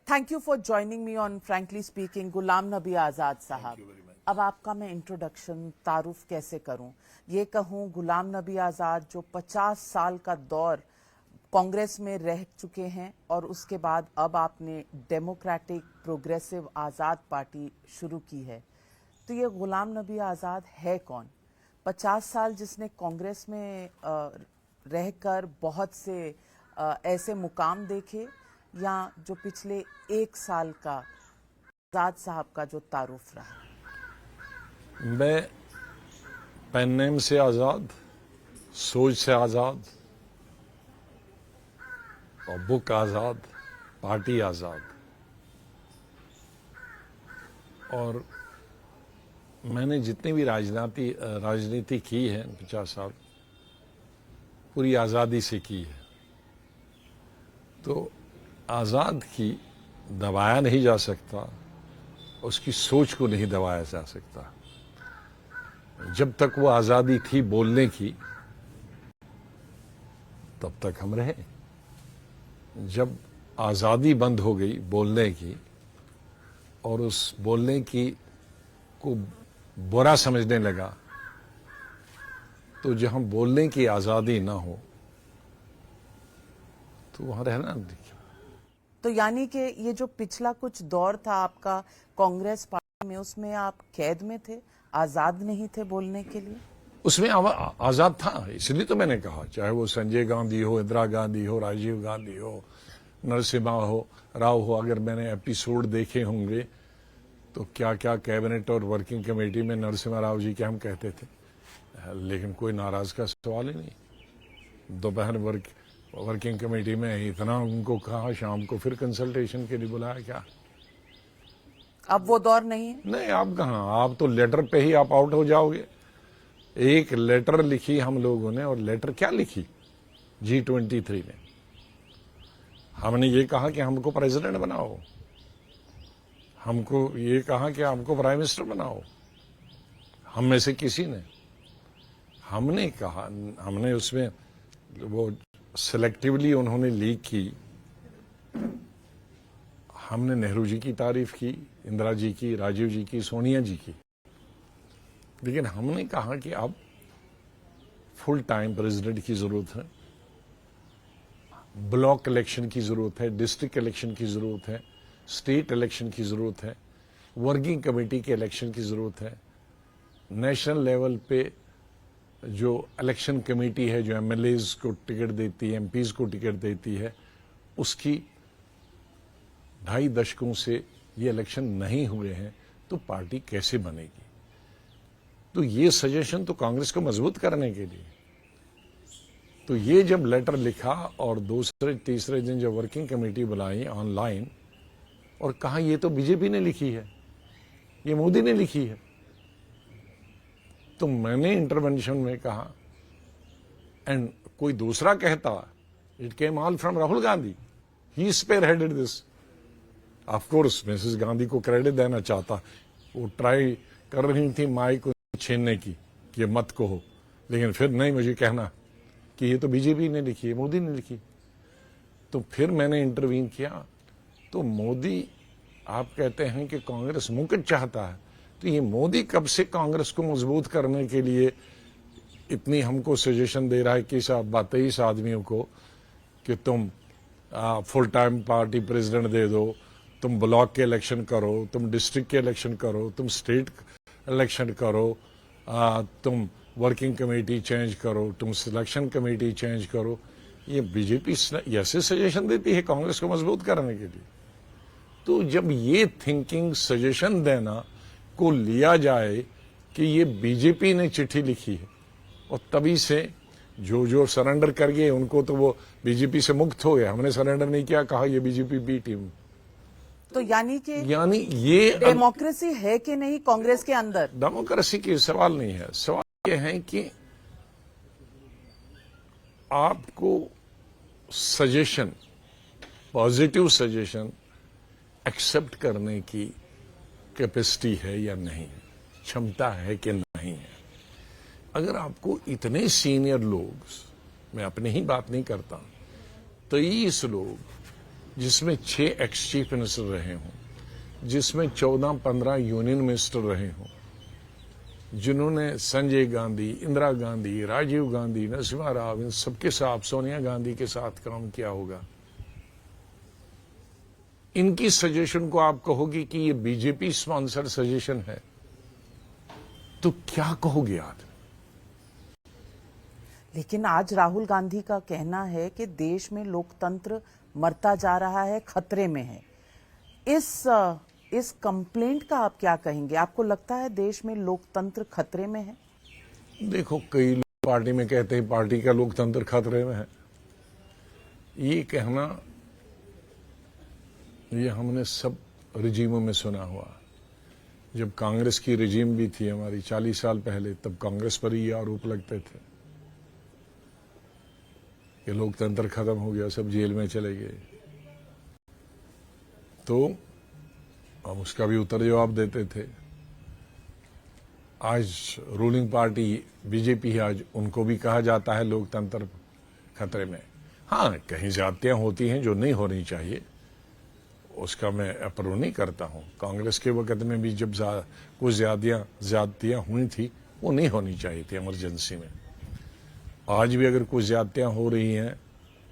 Thank you for joining me on frankly speaking. Ghulam Nabi Azad साहब, अब आपका मैं इंट्रोडक्शन तारुफ कैसे करूं? ये कहूं गुलाम नबी आज़ाद जो 50 साल का दौर कांग्रेस में रह चुके हैं और उसके बाद अब आपने डेमोक्रेटिक प्रोग्रेसिव आज़ाद पार्टी शुरू की है, तो ये गुलाम नबी आज़ाद है कौन? 50 साल जिसने कांग्रेस में रहकर बहुत से ऐसे मुकाम देखे, या जो पिछले 1 साल का आज़ाद साहब का जो तारुफ रहा? मैं पेन नेम से आज़ाद, सोच से आज़ाद, और बुक आज़ाद, पार्टी आज़ाद। और मैंने जितनी भी राजनीति की है 50 साल, पूरी आज़ादी से की है। तो आज़ाद की दबाया नहीं जा सकता, उसकी सोच को नहीं दबाया जा सकता। जब तक वो आज़ादी थी बोलने की, तब तक हम रहे। जब आज़ादी बंद हो गई बोलने की, और उस बोलने की को बुरा समझने लगा, तो जहां बोलने की आज़ादी ना हो तो वहां रहना नहीं। तो यानी कि ये जो पिछला कुछ दौर था आपका कांग्रेस पार्टी में, उसमें आप कैद में थे, आज़ाद नहीं थे बोलने के लिए? उसमें आज़ाद था, इसलिए तो मैंने कहा, चाहे वो संजय गांधी हो, इंदिरा गांधी हो, राजीव गांधी हो, नरसिम्हा राव हो। अगर मैंने एपिसोड देखे होंगे तो क्या क्या कैबिनेट और वर्किंग कमेटी में नरसिम्हा राव जी के हम कहते थे, लेकिन कोई नाराज का सवाल ही नहीं। दोपहर वर्किंग कमेटी में इतना उनको कहा, शाम को फिर कंसल्टेशन के लिए बुलाया। क्या अब वो दौर नहीं है? नहीं, आप कहाँ, आप तो लेटर पे ही आप आउट हो जाओगे। एक लेटर लिखी हम लोगों ने, और लेटर क्या लिखी G23 ने, हमने ये कहा कि हमको प्रेसिडेंट बनाओ, हमको ये कहा कि हमको प्राइम मिनिस्टर बनाओ। हम में से किसी ने, हमने कहा, हमने उसमें वो सिलेक्टिवली उन्होंने लीक की। हमने नेहरू जी की तारीफ की, इंदिरा जी की, राजीव जी की, सोनिया जी की, लेकिन हमने कहा कि अब फुल टाइम प्रेसिडेंट की जरूरत है, ब्लॉक इलेक्शन की जरूरत है, डिस्ट्रिक्ट इलेक्शन की जरूरत है, स्टेट इलेक्शन की जरूरत है, वर्किंग कमेटी के इलेक्शन की जरूरत है, नेशनल लेवल पे जो इलेक्शन कमेटी है, जो एमएलएज को टिकट देती है, एमपीज को टिकट देती है, उसकी 2.5 दशकों से ये इलेक्शन नहीं हुए हैं, तो पार्टी कैसे बनेगी? तो ये सजेशन तो कांग्रेस को मजबूत करने के लिए। तो ये जब लेटर लिखा और दूसरे तीसरे दिन जब वर्किंग कमेटी बुलाई ऑनलाइन, और कहा ये तो बीजेपी ने लिखी है, ये मोदी ने लिखी है, तो मैंने इंटरवेंशन में कहा, एंड कोई दूसरा कहता, it came all from Rahul Gandhi, he spearheaded this. Of course Mrs Gandhi को क्रेडिट देना चाहता, वो ट्राई कर रही थी माइक को छीनने की कि ये मत कहो, लेकिन फिर नहीं, मुझे कहना कि ये तो बीजेपी ने लिखी है, मोदी ने लिखी। तो फिर मैंने इंटरवीन किया। तो मोदी, आप कहते हैं कि कांग्रेस मुक्ति चाहता है, तो ये मोदी कब से कांग्रेस को मजबूत करने के लिए इतनी हमको सजेशन दे रहा है कि 22 आदमियों को कि तुम फुल टाइम पार्टी प्रेसिडेंट दे दो, तुम ब्लॉक के इलेक्शन करो, तुम डिस्ट्रिक्ट के इलेक्शन करो, तुम स्टेट इलेक्शन करो, तुम वर्किंग कमेटी चेंज करो, तुम सिलेक्शन कमेटी चेंज करो। ये बीजेपी ऐसे सजेशन देती है कांग्रेस को मजबूत करने के लिए। तो जब ये थिंकिंग सजेशन देना को लिया जाए कि ये बीजेपी ने चिट्ठी लिखी है, और तभी से जो सरेंडर कर गए उनको तो वो बीजेपी से मुक्त हो गए, हमने सरेंडर नहीं किया, कहा ये बीजेपी बी टीम। तो यानी ये डेमोक्रेसी है कि नहीं कांग्रेस के अंदर? डेमोक्रेसी की सवाल नहीं है, सवाल ये है कि आपको सजेशन, पॉजिटिव सजेशन एक्सेप्ट करने की कैपेसिटी है या नहीं, क्षमता है कि नहीं है। अगर आपको इतने सीनियर लोग, मैं अपनी ही बात नहीं करता, 23 लोग जिसमें 6 एक्स चीफ मिनिस्टर रहे हों, जिसमें 14-15 यूनियन मिनिस्टर रहे हों, जिन्होंने संजय गांधी, इंदिरा गांधी, राजीव गांधी, नरसिम्हा राव, इन सबके साथ, सोनिया गांधी के साथ काम किया होगा, इनकी सजेशन को आप कहोगे कि ये बीजेपी स्पॉन्सर्ड सजेशन है, तो क्या कहोगे आप? लेकिन आज राहुल गांधी का कहना है कि देश में लोकतंत्र मरता जा रहा है, खतरे में है। इस कंप्लेंट का आप क्या कहेंगे? आपको लगता है देश में लोकतंत्र खतरे में है? देखो, कई लोग पार्टी में कहते हैं पार्टी का लोकतंत्र खतरे में है। ये कहना, ये हमने सब रिजीमों में सुना हुआ। जब कांग्रेस की रिजीम भी थी हमारी 40 साल पहले, तब कांग्रेस पर ही आरोप लगते थे कि लोकतंत्र खत्म हो गया, सब जेल में चले गए। तो हम उसका भी उत्तर जवाब देते थे। आज रूलिंग पार्टी बीजेपी है, आज उनको भी कहा जाता है लोकतंत्र खतरे में। हाँ, कहीं ज्यादतियां होती हैं जो नहीं होनी चाहिए, उसका मैं अप्रूव नहीं करता हूं। कांग्रेस के वक्त में भी जब कुछ ज्यादतियां हुई थी, वो नहीं होनी चाहिए थी इमरजेंसी में। आज भी अगर कुछ ज्यादतियां हो रही हैं,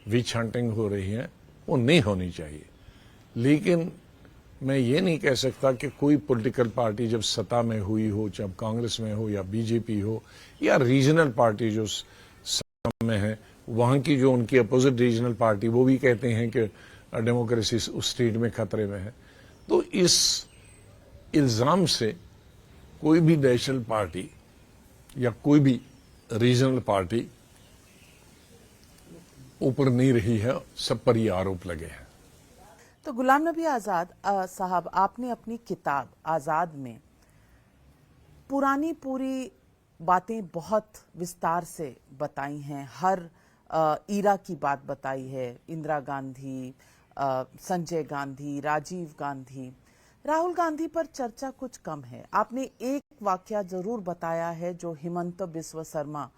विच हंटिंग हो रही है, वो नहीं होनी चाहिए। लेकिन मैं ये नहीं कह सकता कि कोई पॉलिटिकल पार्टी जब सत्ता में हुई हो, चाहे कांग्रेस में हो या बीजेपी हो या रीजनल पार्टी जो सत्ता में है, वहां की जो उनकी अपोजिट रीजनल पार्टी, वो भी कहते हैं कि डेमोक्रेसी उस स्टेट में खतरे में है। तो इस इल्जाम से कोई भी नेशनल पार्टी या कोई भी रीजनल पार्टी ऊपर नहीं रही है, सब पर ये आरोप लगे हैं। तो गुलाम नबी आजाद साहब, आपने अपनी किताब आजाद में पुरानी पूरी बातें बहुत विस्तार से बताई हैं। हर ईरा की बात बताई है, इंदिरा गांधी, संजय गांधी, राजीव गांधी। राहुल गांधी पर चर्चा कुछ कम है। आपने एक वाकया जरूर बताया है, जो हिमंत बिस्व शर्मा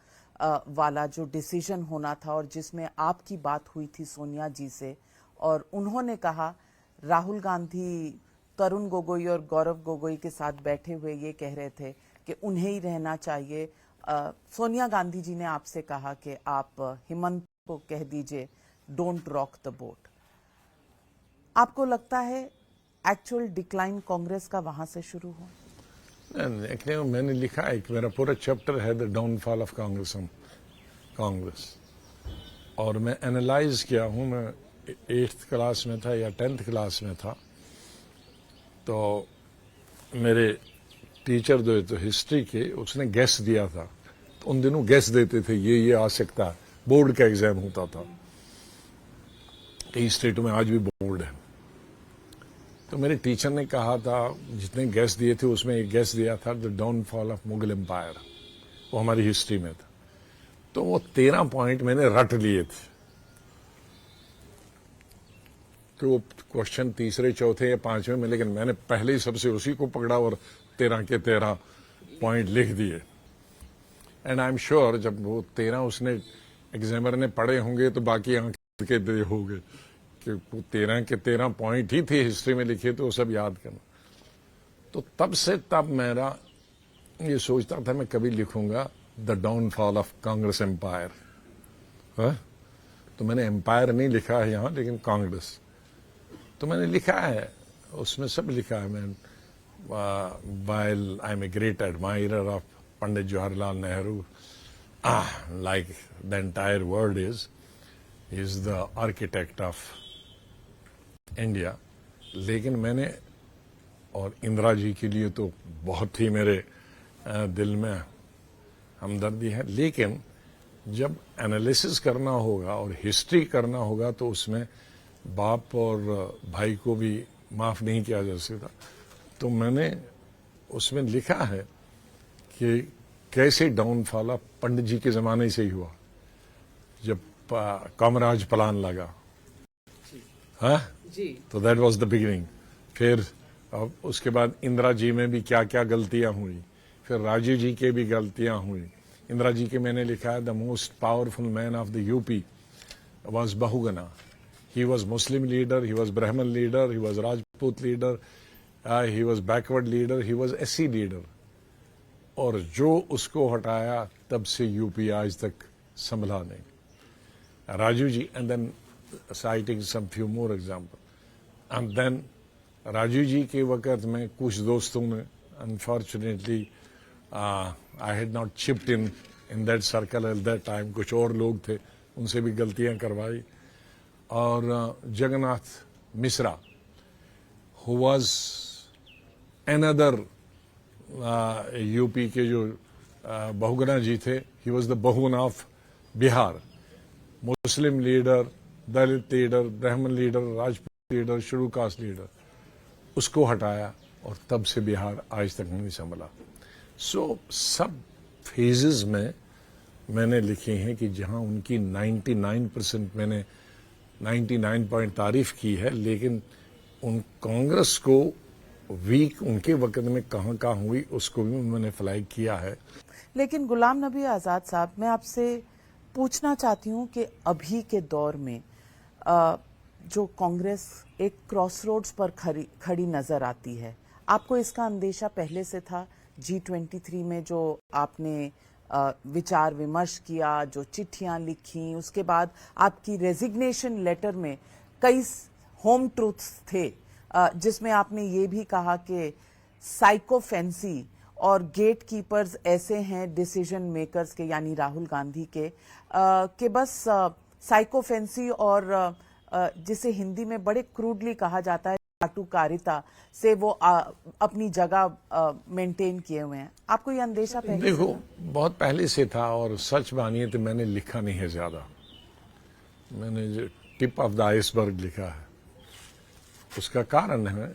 वाला जो डिसीजन होना था, और जिसमें आपकी बात हुई थी सोनिया जी से, और उन्होंने कहा, राहुल गांधी तरुण गोगोई और गौरव गोगोई के साथ बैठे हुए ये कह रहे थे कि उन्हें ही रहना चाहिए। सोनिया गांधी जी ने आपसे कहा कि आप हिमंत को कह दीजिए डोंट रॉक द बोट। आपको लगता है एक्चुअल डिक्लाइन कांग्रेस का वहां से शुरू हो? मैंने लिखा है, मेरा पूरा चैप्टर है द डाउनफॉल ऑफ कांग्रेस, और मैं एनालाइज किया हूं। मैं 8th क्लास में था या 10th क्लास में था, तो मेरे टीचर जो तो हिस्ट्री के, उसने गेस दिया था। तो उन दिनों गेस देते थे ये आ सकता है। बोर्ड का एग्जाम होता था, कई स्टेटों में आज भी बोर्ड है। तो मेरे टीचर ने कहा था, जितने गेस दिए थे उसमें एक गेस दिया था the downfall of Mughal empire, वो हमारी हिस्ट्री में था। तो वो 13 पॉइंट मैंने रट लिए थे। तो वो क्वेश्चन तीसरे, चौथे या 5वें में, लेकिन मैंने पहले ही सबसे उसी को पकड़ा और 13 के 13 पॉइंट लिख दिए। एंड आई एम श्योर जब वो 13 उसने एग्जामिनर ने पढ़े होंगे तो बाकी आंख के दे होंगे कि वो 13 के 13 पॉइंट ही थे हिस्ट्री में लिखे, तो वो सब याद करना। तो तब से तब मेरा ये सोचता था मैं कभी लिखूंगा the downfall of Congress empire. तो मैंने एम्पायर नहीं लिखा है यहां, लेकिन कांग्रेस तो मैंने लिखा है, उसमें सब लिखा है। मैं while I'm a great admirer of Pandit Jawaharlal Nehru, like the entire world is, he is the architect of India. लेकिन मैंने, और इंदिरा जी के लिए तो बहुत ही मेरे दिल में हमदर्दी है, लेकिन जब एनालिसिस करना होगा और हिस्ट्री करना होगा तो उसमें बाप और भाई को भी माफ नहीं किया जा सकता। तो मैंने उसमें लिखा है कि कैसे डाउनफॉल ऑफ पंडित जी के जमाने से ही हुआ, जब कामराज प्लान लगा। हाँ जी, तो दैट वाज द बिगिनिंग। फिर अब उसके बाद इंदिरा जी में भी क्या क्या गलतियां हुई, फिर राजीव जी के भी गलतियां हुई। इंदिरा जी के मैंने लिखा है the most powerful man of the UP was Bahuguna. He was Muslim leader, he was Brahmin leader, he was Rajput leader, he was backward leader, he was SC leader. और जो उसको हटाया तब से यूपी आज तक संभला नहीं। Raju ji, and then citing some few more example, and then Raju ji के वक्त में कुछ दोस्तों ने unfortunately I had not chipped in that circle at that time, कुछ और लोग थे, उनसे भी गलतियां करवाई। और Jagannath Mishra, who was another UP के जो बहुगुना जी थे, he was the Bahuguna of Bihar, Muslim leader, Dalit leader, Brahmin leader, Rajput leader, schedule caste leader, उसको हटाया और तब से बिहार आज तक नहीं संभला। सो सब फेजेस में मैंने लिखे हैं कि जहां उनकी 99% मैंने 99 पॉइंट तारीफ की है, लेकिन उन कांग्रेस को वीक उनके वक्त में कहां कहां हुई उसको भी उन्होंने फ्लैग किया है। लेकिन गुलाम नबी आजाद साहब, मैं आपसे पूछना चाहती हूं कि अभी के दौर में जो कांग्रेस एक क्रॉसरोड्स पर खड़ी नजर आती है, आपको इसका अंदेशा पहले से था? G23 में जो आपने विचार विमर्श किया, जो चिट्ठियां लिखी, उसके बाद आपकी रेजिग्नेशन लेटर में कई होम ट्रूथ्स थे, जिसमें आपने ये भी कहा कि साइकोफेंसी और गेट कीपर्स ऐसे हैं डिसीजन मेकर्स के, यानी राहुल गांधी के, कि बस साइकोफेंसी और जिसे हिंदी में बड़े क्रूडली कहा जाता है चाटुकारिता से वो अपनी जगह मेंटेन किए हुए हैं। आपको ये अंदेशा पहले देखो बहुत पहले से था, और सच मानिए तो मैंने लिखा नहीं है ज्यादा, मैंने जो टिप ऑफ द आइसबर्ग लिखा है। उसका कारण है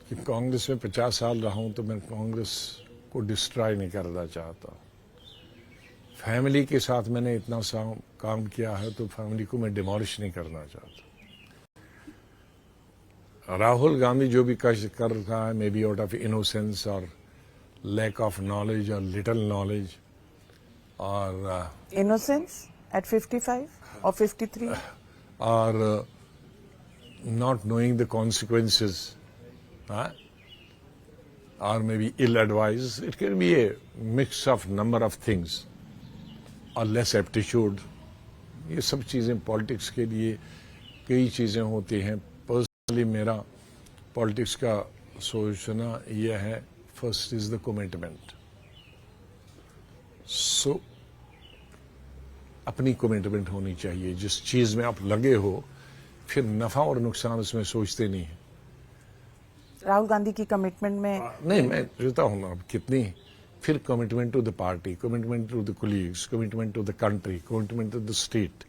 कि कांग्रेस में 50 साल रहा हूं, तो मैं कांग्रेस को डिस्ट्रॉय नहीं करना चाहता। फैमिली के साथ मैंने इतना काम किया है, तो फैमिली को मैं डिमोलिश नहीं करना चाहता। राहुल गांधी जो भी कर रहा है, may be out of innocence और लैक ऑफ नॉलेज और लिटिल नॉलेज, और इनोसेंस एट 55 और 53, और not knowing the consequences, or maybe ill advised. It can be a mix of number of things, or less aptitude. ये सब चीजें politics के लिए कई चीजें होती हैं। पर्सनली मेरा पॉलिटिक्स का सोचना यह है, फर्स्ट इज द कमिटमेंट। सो अपनी कमिटमेंट होनी चाहिए, जिस चीज में आप लगे हो, फिर नफा और नुकसान उसमें सोचते नहीं है। राहुल गांधी की कमिटमेंट में नहीं, मैं कहता हूं ना, अब कितनी, फिर commitment to the party, commitment to the colleagues, commitment to the country, commitment to the state,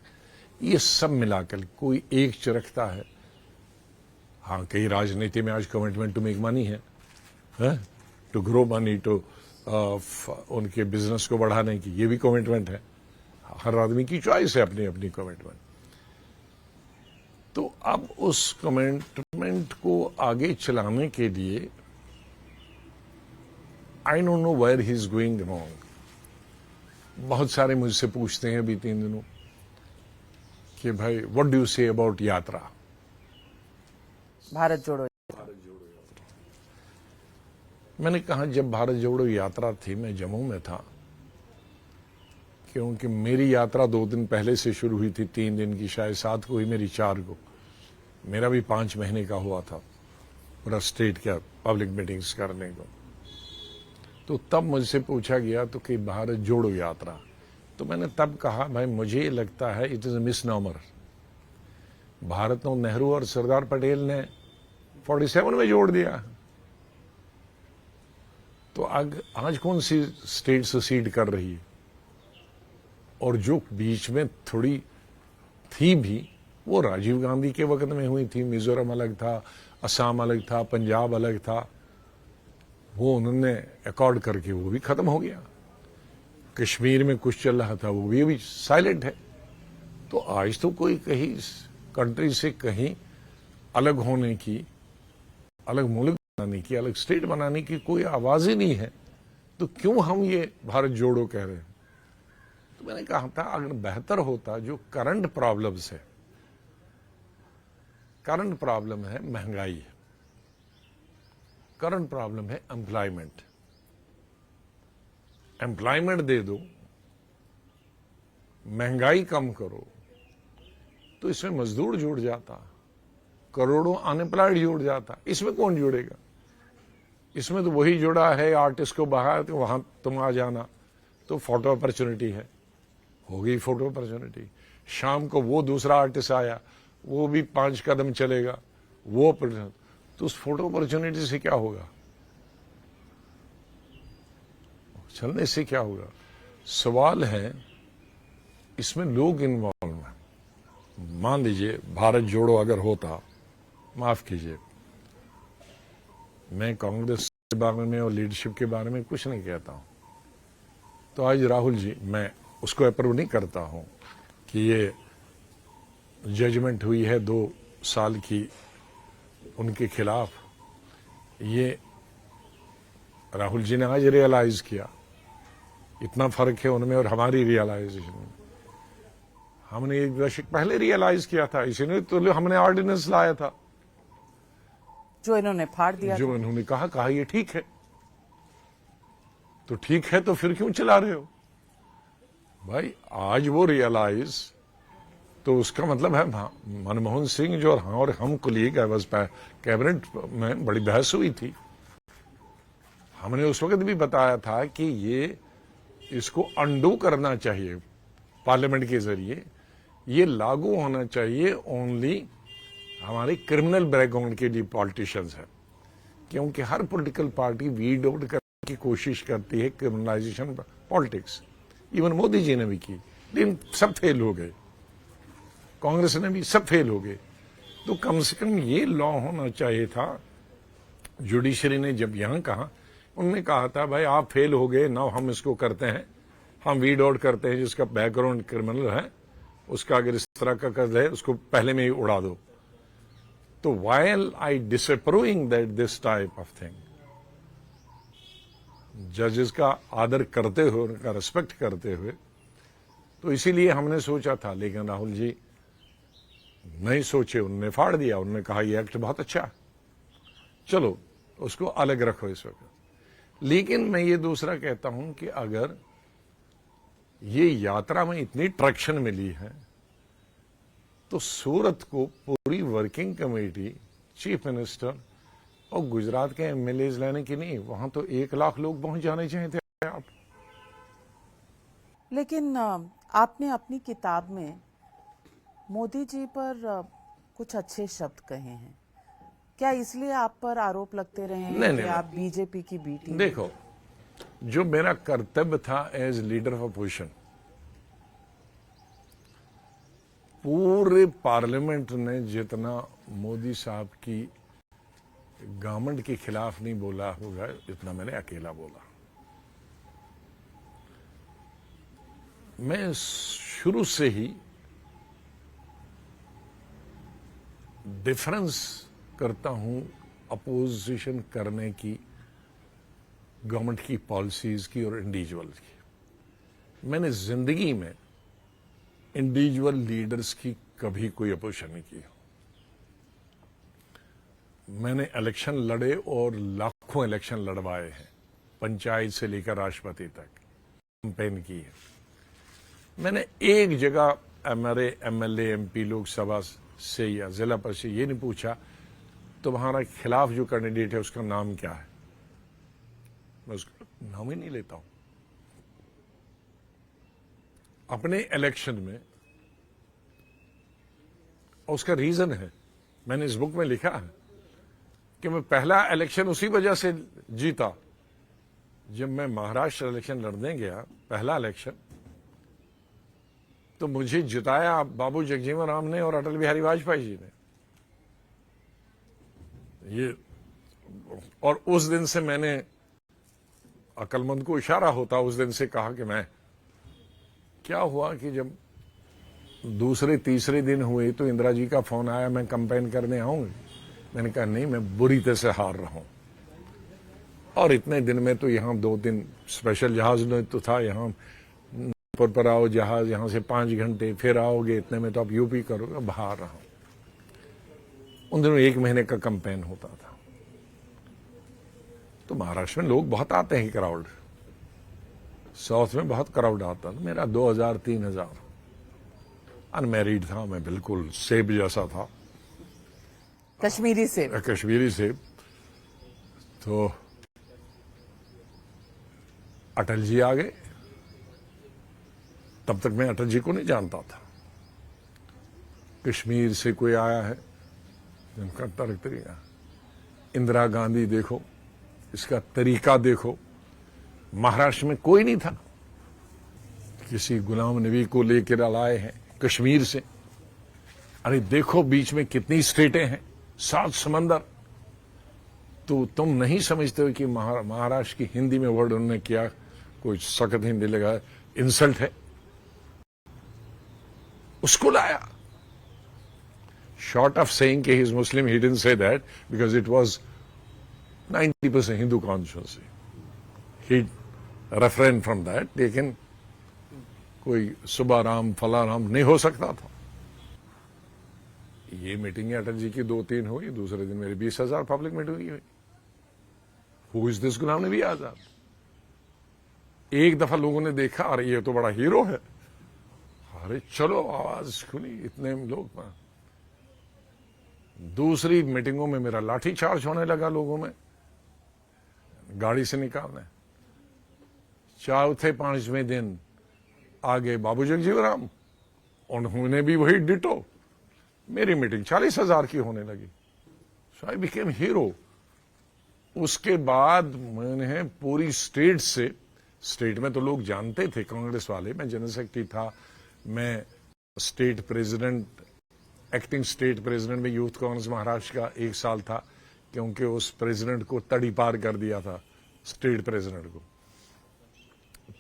ये सब मिलाकर कोई एक रखता है। हाँ, कई राजनीति में आज कमिटमेंट टू मेक मनी है, टू ग्रो मनी, टू उनके बिजनेस को बढ़ाने की, ये भी कमिटमेंट है। हर आदमी की चॉइस है अपनी अपनी कमिटमेंट। तो अब उस कमिटमेंट को आगे चलाने के लिए I don't know where he is going wrong. बहुत सारे मुझसे पूछते हैं अभी 3 दिनों कि भाई what do you say about यात्रा, भारत जोड़ो यात्रा। मैंने कहा जब भारत जोड़ो यात्रा थी, मैं जम्मू में था, क्योंकि मेरी यात्रा 2 दिन पहले से शुरू हुई थी, 3 दिन की, शायद 7 को हुई मेरी, 4 को। मेरा भी 5 महीने का हुआ था पूरा स्टेट का पब्लिक मीटिंग्स करने को। तो तब मुझसे पूछा गया तो कि भारत जोड़ो यात्रा, तो मैंने तब कहा भाई मुझे लगता है इट इज अ मिसनॉमर। भारत को नेहरू और सरदार पटेल ने 47 में जोड़ दिया, तो आज कौन सी स्टेट सुसीड कर रही है? और जो बीच में थोड़ी थी भी, वो राजीव गांधी के वक्त में हुई थी। मिजोरम अलग था, असम अलग था, पंजाब अलग था, वो उन्होंने अकॉर्ड करके वो भी खत्म हो गया। कश्मीर में कुछ चल रहा था, वो भी साइलेंट है। तो आज तो कोई कहीं कंट्री से कहीं अलग होने की, अलग मुल्क बनाने की, अलग स्टेट बनाने की कोई आवाज ही नहीं है। तो क्यों हम ये भारत जोड़ो कह रहे हैं? तो मैंने कहा था अगर बेहतर होता, जो करंट प्रॉब्लम्स है, करंट प्रॉब्लम है महंगाई, करंट प्रॉब्लम है एम्प्लॉयमेंट, एम्प्लॉयमेंट दे दो, महंगाई कम करो, तो इसमें मजदूर जुड़ जाता, करोड़ों अनएम्प्लॉयड जुड़ जाता। इसमें कौन जुड़ेगा? इसमें तो वही जुड़ा है, आर्टिस्ट को बाहर तो वहां तुम आ जाना, तो फोटो अपॉर्चुनिटी है, हो गई फोटो अपॉर्चुनिटी। शाम को वो दूसरा आर्टिस्ट आया, वो भी 5 कदम चलेगा, वो तो उस फोटो अपॉर्चुनिटी से क्या होगा? चलने से क्या होगा? सवाल है इसमें लोग इन्वॉल्व हैं। मान लीजिए भारत जोड़ो अगर होता, माफ कीजिए, मैं कांग्रेस के बारे में और लीडरशिप के बारे में कुछ नहीं कहता हूं, तो आज राहुल जी, मैं उसको अप्रूव नहीं करता हूं कि ये जजमेंट हुई है 2 साल की उनके खिलाफ। ये राहुल जी ने आज रियलाइज किया, इतना फर्क है उनमें और हमारी रियलाइजेशन में। हमने 1 दशक पहले रियलाइज किया था, इसीलिए तो हमने ऑर्डिनेंस लाया था, जो इन्होंने फाड़ दिया, जो इन्होंने कहा ये ठीक है। तो ठीक है तो फिर क्यों चला रहे हो भाई? आज वो रियलाइज, तो उसका मतलब है मनमोहन सिंह जो और हम कुलीग है, बस कैबिनेट में बड़ी बहस हुई थी। हमने उस वक्त भी बताया था कि ये इसको अंडू करना चाहिए पार्लियामेंट के जरिए, ये लागू होना चाहिए ओनली हमारे क्रिमिनल बैकग्राउंड के लिए पॉलिटिशियंस है, क्योंकि हर पॉलिटिकल पार्टी वीड आउट करने की कोशिश करती है criminalisation politics. Even Modi ji ने भी की, लेकिन सब फेल हो गए, कांग्रेस ने भी, सब फेल हो गए। तो कम से कम ये लॉ होना चाहिए था। जुडिशरी ने जब यहां कहा, उन्होंने कहा था भाई आप फेल हो गए, नाउ हम इसको करते हैं, हम वीड आउट करते हैं, जिसका बैकग्राउंड क्रिमिनल है उसका अगर इस तरह का कर है उसको पहले में ही उड़ा दो। तो while I disapproving that this type of thing, जजेस का आदर करते हुए, उनका रेस्पेक्ट करते हुए, तो इसीलिए हमने सोचा था। लेकिन राहुल जी नहीं सोचे, उन्होंने फाड़ दिया, उन्होंने कहा ये एक्ट बहुत अच्छा है, चलो उसको अलग रखो इस वक्त। लेकिन मैं ये दूसरा कहता हूं कि अगर ये यात्रा में इतनी ट्रैक्शन मिली है, तो सूरत को पूरी वर्किंग कमेटी, चीफ मिनिस्टर और गुजरात के एमएलए लाने की नहीं, वहां तो 1 लाख लोग पहुंच जाने चाहिए थे आप। लेकिन आपने अपनी किताब में मोदी जी पर कुछ अच्छे शब्द कहे हैं, क्या इसलिए आप पर आरोप लगते रहे हैं कि आप बीजेपी की बी टीम? देखो, जो मेरा कर्तव्य था एज लीडर ऑफ अपोजिशन, पूरे पार्लियामेंट ने जितना मोदी साहब की गवर्नमेंट के खिलाफ नहीं बोला होगा, इतना मैंने अकेला बोला। मैं शुरू से ही डिफरेंस करता हूं अपोजिशन करने की, गवर्नमेंट की पॉलिसीज की और इंडिविजुअल की। मैंने जिंदगी में इंडिविजुअल लीडर्स की कभी कोई अपोजिशन नहीं की। मैंने इलेक्शन लड़े और लाखों इलेक्शन लड़वाए हैं, पंचायत से लेकर राष्ट्रपति तक कैंपेन की है। मैंने एक जगह हमारे एमएलए एमपी लोकसभा से या जिला परिषद ये नहीं पूछा तुम्हारा खिलाफ जो कैंडिडेट है उसका नाम क्या है, मैं उसका नाम ही नहीं लेता हूं। अपने इलेक्शन में, उसका रीजन है, मैंने इस बुक में लिखा है कि मैं पहला इलेक्शन उसी वजह से जीता, जब मैं महाराष्ट्र इलेक्शन लड़ने गया, पहला इलेक्शन, तो मुझे जिताया बाबू जगजीवन राम ने और अटल बिहारी वाजपेयी जी ने। ये, और उस दिन से मैंने, अक्लमंद को इशारा होता, उस दिन से कहा कि मैं, क्या हुआ कि जब दूसरे तीसरे दिन हुए तो इंदिरा जी का फोन आया, मैं कैंपेन करने आऊंगी। मैंने कहा नहीं, मैं बुरी तरह से हार रहा हूं, और इतने दिन में तो यहां 2-3 स्पेशल जहाज तो था, यहां पर आओ जहाज, यहां से 5 घंटे, फिर आओगे इतने में तो आप यूपी करोगे। बाहर रहा उन दिनों 1 महीने का कैंपेन होता था। तो महाराष्ट्र में लोग बहुत आते हैं, क्राउड साउथ में बहुत क्राउड आता था। मेरा 2000-3000। अनमैरिड था मैं, बिल्कुल सेब जैसा था, कश्मीरी सेब। कश्मीरी सेब। तो अटल जी आ गए। तब तक मैं अटल जी को नहीं जानता था। कश्मीर से कोई आया है, इनका तरीका। इंदिरा गांधी देखो, इसका तरीका देखो। महाराष्ट्र में कोई नहीं था। किसी गुलाम नबी को लेकर लाए हैं कश्मीर से। अरे देखो बीच में कितनी स्टेटें हैं, 7 समंदर। तो तुम नहीं समझते हो कि महाराष्ट्र की हिंदी में वर्ड उन्होंने किया, कोई सख्त हिंदी लगा, इंसल्ट है। उसको लाया। Short of saying कि he is Muslim, he didn't say that because it was 90% Hindu constituency. He refrained from that. लेकिन कोई सुबह राम फला राम नहीं हो सकता था। ये मीटिंग अटल जी की 2-3 हुई, दूसरे दिन मेरी 20,000 पब्लिक मीटिंग हुई। Who is this गुलाम नबी आजाद? एक दफा लोगों ने देखा, अरे ये तो बड़ा हीरो है, अरे चलो आवाज सुनी, इतने लोग। दूसरी मीटिंगों में मेरा लाठी चार्ज होने लगा, लोगों में गाड़ी से निकालने। 4थे-5वें दिन आगे बाबू जगजीवन, उन्होंने भी वही डिटो। मेरी मीटिंग 40,000 की होने लगी। सो आई बिकेम हीरो। उसके बाद मैंने पूरी स्टेट से, स्टेट में तो लोग जानते थे कांग्रेस वाले, मैं जनरल सेक्रेटरी था, मैं state president, acting state president में यूथ कांग्रेस महाराष्ट्र का 1 साल था, क्योंकि उस प्रेसिडेंट को तड़ी पार कर दिया था, स्टेट प्रेसिडेंट को।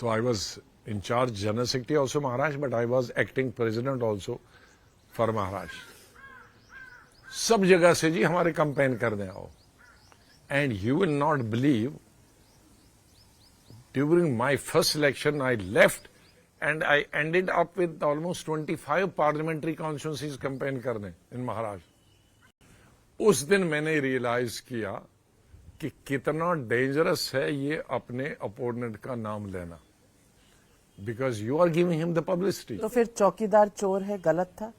तो I was in charge general secretary also Maharashtra, but I was acting president also for Maharashtra. सब जगह से जी हमारे कैंपेन करने आओ। And you will not believe, during my first election I left and I ended up with almost 25 parliamentary constituencies campaign करने in Maharashtra. उस दिन मैंने रियलाइज किया कि कितना डेंजरस है ये अपने अपोनेंट का नाम लेना, because you are giving him the publicity. तो फिर चौकीदार चोर है गलत था,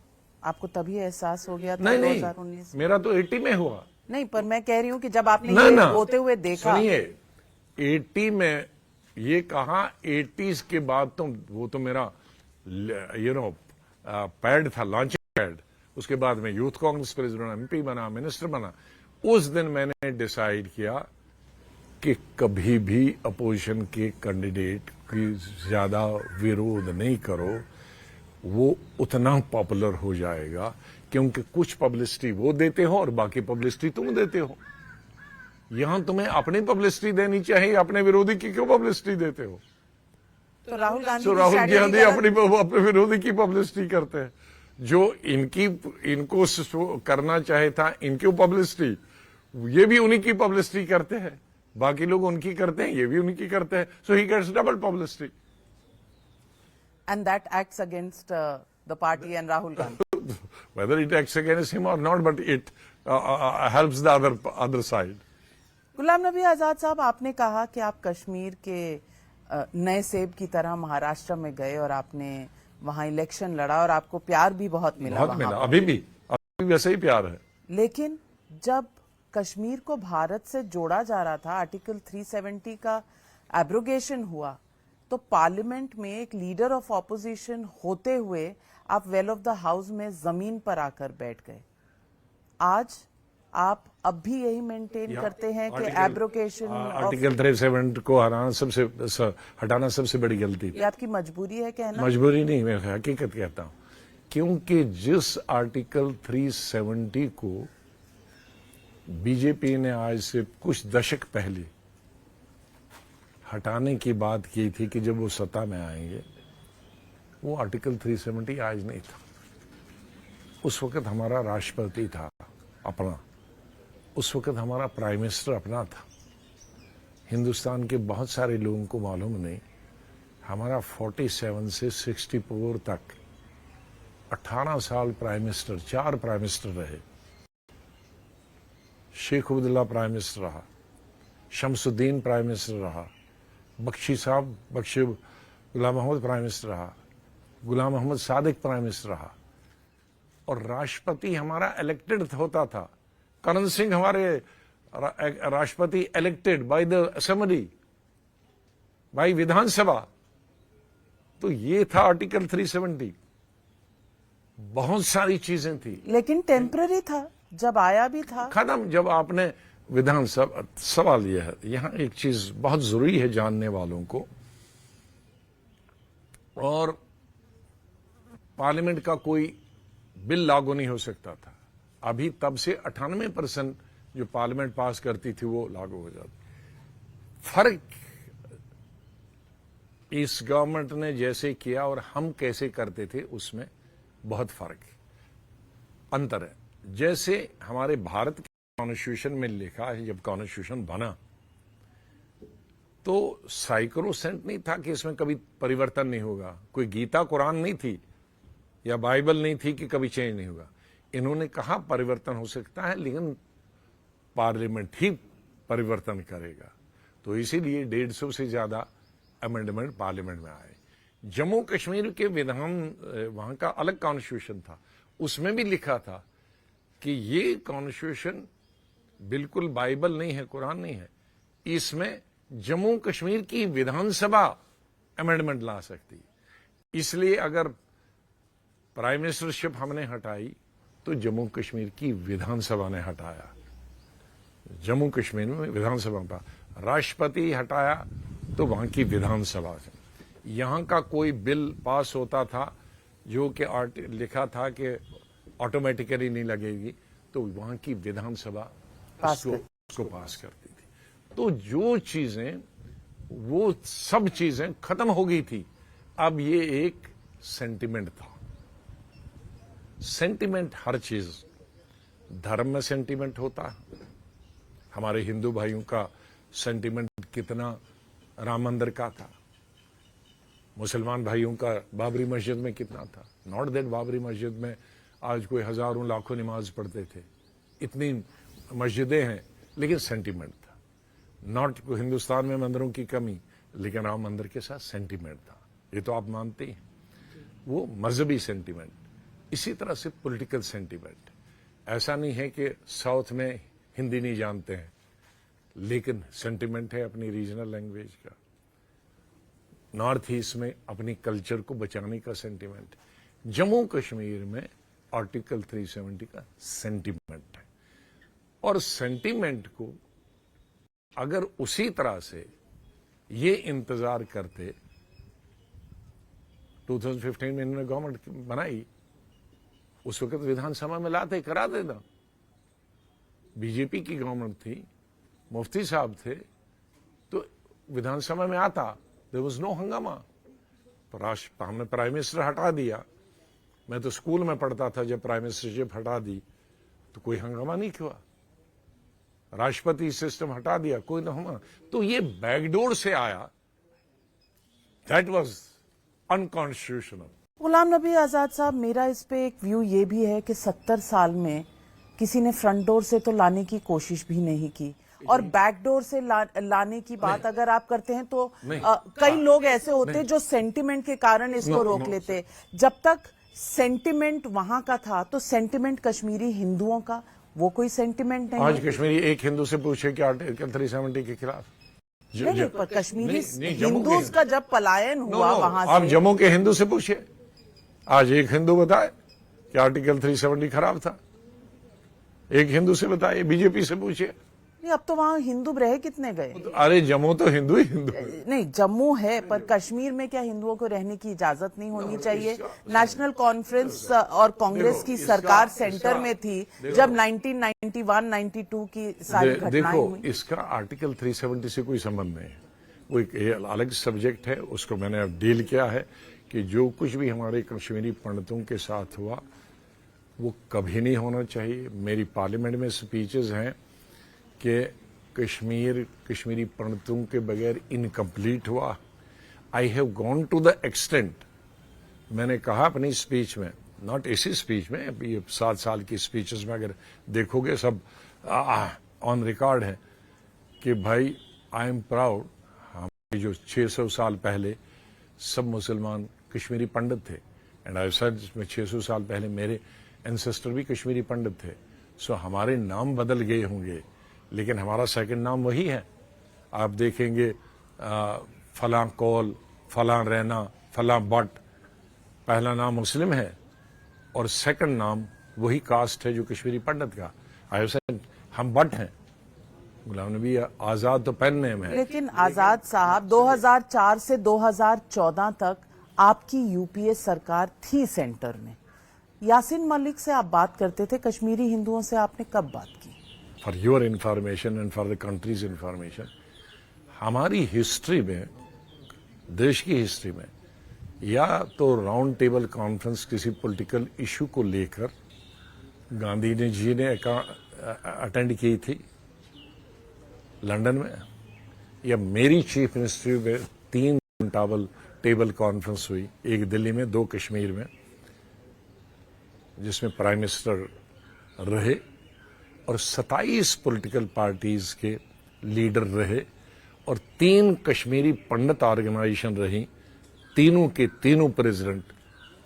आपको तभी एहसास हो गया था? नहीं 2019 मेरा तो 80 में हुआ। नहीं, पर मैं कह रही हूँ कि जब आपने ये होते हुए देखा। सुनिए, 80 में ये कहा, 80s के बाद तो वो तो मेरा पैड था, लॉन्चिंग पैड। उसके बाद में यूथ कांग्रेस प्रेसिडेंट, एमपी बना, मिनिस्टर बना। उस दिन मैंने डिसाइड किया कि कभी भी अपोजिशन के कैंडिडेट की ज्यादा विरोध नहीं करो, वो उतना पॉपुलर हो जाएगा, क्योंकि कुछ पब्लिसिटी वो देते हो और बाकी पब्लिसिटी तुम देते हो। यहां तुम्हें अपनी पब्लिसिटी देनी चाहिए, अपने विरोधी की क्यों पब्लिसिटी देते हो? तो राहुल गांधी अपने विरोधी की पब्लिसिटी करते हैं। जो इनको करना चाहे था इनकी पब्लिसिटी, ये भी उन्हीं की पब्लिसिटी करते हैं, बाकी लोग उनकी करते हैं, ये भी उन्हीं की करते हैं। So he gets double publicity, and that acts against the party and Rahul Gandhi. Whether it acts against him और not, but it helps the other side. Ghulam Nabi Azad साहब, आपने कहा कि आप कश्मीर के नए सेब की तरह महाराष्ट्र में गए और आपने वहां इलेक्शन लड़ा और आपको प्यार भी बहुत मिला। अभी भी वैसे ही प्यार है। लेकिन जब कश्मीर को भारत से जोड़ा जा रहा था, आर्टिकल 370 का एब्रोगेशन हुआ, तो पार्लियामेंट में एक लीडर ऑफ ऑपोजिशन होते हुए आप वेल ऑफ द हाउस में जमीन पर आकर बैठ गए। आज आप अब भी यही मेंटेन करते हैं कि एब्रोगेशन आर्टिकल 370 को हटाना सबसे बड़ी गलती थी। ये आपकी मजबूरी है कहना? मजबूरी नहीं, मैं हकीकत कहता हूं, क्योंकि जिस आर्टिकल 370 को बीजेपी ने आज से कुछ दशक पहले हटाने की बात की थी कि जब वो सत्ता में आएंगे, वो आर्टिकल 370 आज नहीं था। उस वक्त हमारा राष्ट्रपति था अपना, उस वक्त हमारा प्राइम मिनिस्टर अपना था। हिंदुस्तान के बहुत सारे लोगों को मालूम नहीं, हमारा 47 से 64 तक 18 साल प्राइम मिनिस्टर, 4 प्राइम मिनिस्टर रहे। शेख अब्दुल्ला प्राइम मिनिस्टर रहा, शमसुद्दीन प्राइम मिनिस्टर रहा, बख्शी साहब बख्शी गुलाम मोहम्मद प्राइम मिनिस्टर रहा, गुलाम मोहम्मद सादिक प्राइम मिनिस्टर रहा, और राष्ट्रपति हमारा इलेक्टेड होता था। करण सिंह हमारे राष्ट्रपति elected by the assembly, by Vidhan Sabha. तो ये था आर्टिकल 370। बहुत सारी चीजें थी, लेकिन टेम्पररी था, जब आया भी था खत्म। जब आपने विधानसभा, सवाल यह है, यहां एक चीज बहुत जरूरी है जानने वालों को, और पार्लियामेंट का कोई बिल लागू नहीं हो सकता था। अभी तब से 98% जो पार्लियामेंट पास करती थी वो लागू हो जाती। फर्क इस गवर्नमेंट ने जैसे किया और हम कैसे करते थे उसमें बहुत फर्क है, अंतर है। जैसे हमारे भारत के कॉन्स्टिट्यूशन में लिखा है, जब कॉन्स्टिट्यूशन बना तो साइक्रोसेंट नहीं था कि इसमें कभी परिवर्तन नहीं होगा। कोई गीता कुरान नहीं थी या बाइबल नहीं थी कि कभी चेंज नहीं होगा। इन्होंने कहा परिवर्तन हो सकता है, लेकिन पार्लियामेंट ही परिवर्तन करेगा। तो इसीलिए 150 से ज्यादा अमेंडमेंट पार्लियामेंट में आए। जम्मू कश्मीर के विधान, वहां का अलग कॉन्स्टिट्यूशन था, उसमें भी लिखा था कि ये कॉन्स्टिट्यूशन बिल्कुल बाइबल नहीं है, कुरान नहीं है, इसमें जम्मू कश्मीर की विधानसभा अमेंडमेंट ला सकती। इसलिए अगर प्राइम मिनिस्टरशिप हमने हटाई तो जम्मू कश्मीर की विधानसभा ने हटाया। जम्मू कश्मीर में विधानसभा का राष्ट्रपति हटाया तो वहां की विधानसभा से। यहां का कोई बिल पास होता था जो कि लिखा था कि ऑटोमेटिकली नहीं लगेगी, तो वहां की विधानसभा उसको पास करती थी। तो जो चीजें, वो सब चीजें खत्म हो गई थी। अब ये एक सेंटिमेंट था। सेंटिमेंट, हर चीज धर्म में सेंटिमेंट होता है। हमारे हिंदू भाइयों का सेंटिमेंट कितना राम मंदिर का था, मुसलमान भाइयों का बाबरी मस्जिद में कितना था। नॉट दैट बाबरी मस्जिद में आज कोई हजारों लाखों नमाज पढ़ते थे, इतनी मस्जिदें हैं, लेकिन सेंटिमेंट था। नॉट हिंदुस्तान में मंदिरों की कमी, लेकिन राम मंदिर के साथ सेंटिमेंट था। ये तो आप मानते हैं, वो मजहबी सेंटिमेंट। इसी तरह से पॉलिटिकल सेंटिमेंट। ऐसा नहीं है कि साउथ में हिंदी नहीं जानते हैं, लेकिन सेंटिमेंट है अपनी रीजनल लैंग्वेज का। नॉर्थ ईस्ट में अपनी कल्चर को बचाने का सेंटिमेंट। जम्मू कश्मीर में आर्टिकल 370 का सेंटिमेंट है। और सेंटिमेंट को अगर उसी तरह से ये इंतजार करते, 2015 में इन्होंने गवर्नमेंट बनाई, उस वक्त विधानसभा में लाते, करा देना। बीजेपी की गवर्नमेंट थी, मुफ्ती साहब थे, तो विधानसभा में आता, देयर वाज नो हंगामा। हमने प्राइम मिनिस्टर हटा दिया। मैं तो स्कूल में पढ़ता था, जब प्राइम मिनिस्टरशिप हटा दी तो कोई हंगामा नहीं हुआ। राष्ट्रपति सिस्टम हटा दिया, कोई ना हंगामा। तो ये बैकडोर से आया, दैट वाज अनकॉन्स्टिट्यूशनल। गुलाम नबी आजाद साहब, मेरा इस पे एक व्यू ये भी है कि 70 साल में किसी ने फ्रंट डोर से तो लाने की कोशिश भी नहीं की, और बैक डोर से लाने की बात अगर आप करते हैं तो कई लोग ऐसे होते जो सेंटिमेंट के कारण इसको रोक लेते। जब तक सेंटिमेंट वहां का था, तो सेंटिमेंट कश्मीरी हिंदुओं का वो कोई सेंटिमेंट नहीं। आज कश्मीरी एक हिंदू से पूछे कि आर्टिकल 370 के खिलाफ, नहीं, पर कश्मीरी हिंदूज का जब पलायन हुआ वहां से, आप जम्मू के हिंदू से पूछिए, आज एक हिंदू बताए कि आर्टिकल 370 खराब था। एक हिंदू से बताइए, बीजेपी से पूछिए। अब तो वहां हिंदू रह कितने गए? अरे जम्मू तो हिंदू ही हिंदू है। नहीं, जम्मू है, पर कश्मीर में क्या हिंदुओं को रहने की इजाजत नहीं होनी चाहिए? नेशनल कॉन्फ्रेंस और कांग्रेस की सरकार सेंटर में थी जब 1991-92 की सारी घटनाएं हुई। इसका आर्टिकल 370 से कोई संबंध नहीं है, वो एक अलग सब्जेक्ट है। उसको मैंने अब डील किया है कि जो कुछ भी हमारे कश्मीरी पंडितों के साथ हुआ वो कभी नहीं होना चाहिए। मेरी पार्लियामेंट में स्पीचेस हैं कि कश्मीरी पंडितों के बगैर इनकम्प्लीट हुआ। I have gone to the extent, मैंने कहा अपनी स्पीच में, नॉट इसी स्पीच में, ये 7 साल की स्पीचेस में अगर देखोगे सब ऑन रिकॉर्ड है, कि भाई आई एम प्राउड, हमारे जो 600 साल पहले सब मुसलमान कश्मीरी पंडित थे, एंड आई सेड 600 साल पहले मेरे एंसेस्टर भी कश्मीरी पंडित थे, सो हमारे नाम बदल गए होंगे लेकिन हमारा सेकंड नाम वही है। आप देखेंगे फलां कौल, फलां रैना, फलां बट, पहला नाम मुस्लिम है और सेकंड नाम वही कास्ट है जो कश्मीरी पंडित का। आई सेड हम बट हैं, गुलाम नबी आजाद तो पेन नेम है। लेकिन आजाद साहब 2004 से 2014 तक आपकी यूपीए सरकार थी सेंटर में, यासीन मलिक से आप बात करते थे, कश्मीरी हिंदुओं से आपने कब बात की? For your information and for the countries information, हमारी हिस्ट्री में, देश की हिस्ट्री में, या तो राउंड टेबल कॉन्फ्रेंस किसी पॉलिटिकल इशू को लेकर गांधी जी ने अटेंड की थी लंदन में, या मेरी चीफ मिनिस्ट्री में 3 टेबल कॉन्फ्रेंस हुई, एक दिल्ली में, 2 कश्मीर में, जिसमें प्राइम मिनिस्टर रहे और 27 पॉलिटिकल पार्टीज के लीडर रहे और 3 कश्मीरी पंडित ऑर्गेनाइजेशन रही, तीनों के तीनों प्रेसिडेंट